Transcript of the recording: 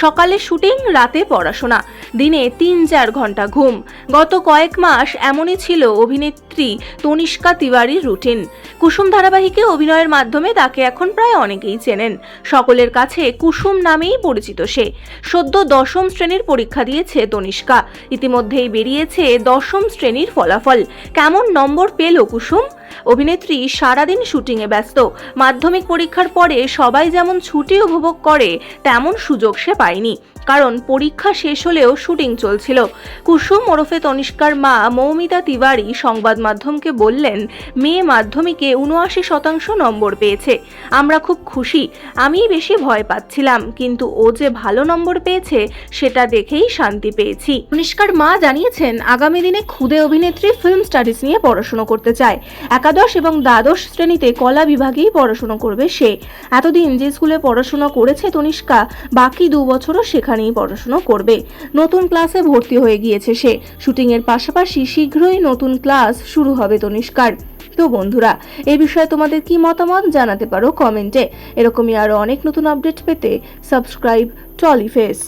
সকালে শুটিং, রাতে পড়াশোনা, দিনে ৩-৪ ঘন্টা ঘুম। গত কয়েক মাস এমনই ছিল অভিনেত্রী তনিষ্কা তিওয়ারির রুটিন। কুসুম ধারাবাহিকে অভিনয়ের মাধ্যমে তাকে এখন প্রায় অনেকেই চেনেন। সকলের কাছে কুসুম নামেই পরিচিত সে। সদ্য ১০ম শ্রেণীর পরীক্ষা দিয়েছে তনিষ্কা। ইতিমধ্যেই বেরিয়েছে ১০ম শ্রেণীর ফলাফল। কেমন নম্বর পেল কুসুম? অভিনেত্রী সারাদিন শুটিংয়ে ব্যস্ত। মাধ্যমিক পরীক্ষার পরে সবাই যেমন ছুটি উপভোগ করে তেমন সুযোগ সে পায়নি, কারণ পরীক্ষা শেষ হলেও শুটিং চলছিল। কুসুম ওরফে তনিষ্কার মা মৌমিতা তিওয়ারি সংবাদ মাধ্যমকে বললেন, মেয়ে মাধ্যমিকে ৭৯% নম্বর পেয়েছে। আমরা খুব খুশি। আমি বেশি ভয় পাচ্ছিলাম, কিন্তু ও যে ভালো নম্বর পেয়েছে সেটা দেখেই শান্তি পেয়েছি। তনিষ্কার মা জানিয়েছেন, আগামী দিনে খুদে অভিনেত্রী ফিল্ম স্টাডিজ নিয়ে পড়াশোনা করতে চায়। একাদশ এবং দ্বাদশ শ্রেণীতে কলা বিভাগেই পড়াশোনা করবে সে। এতদিন যে স্কুলে পড়াশোনা করেছে তনিষ্কা, বাকি 2 বছরও সেখানেই পড়াশোনা করবে। নতুন ক্লাসে ভর্তি হয়ে গিয়েছে সে। শুটিংয়ের পাশাপাশি শীঘ্রই নতুন ক্লাস শুরু হবে তনিষ্কার। তো বন্ধুরা, এই বিষয়ে তোমাদের কি মতামত জানাতে পারো কমেন্টে। এরকমই আরো অনেক নতুন আপডেট পেতে সাবস্ক্রাইব টলিফেস।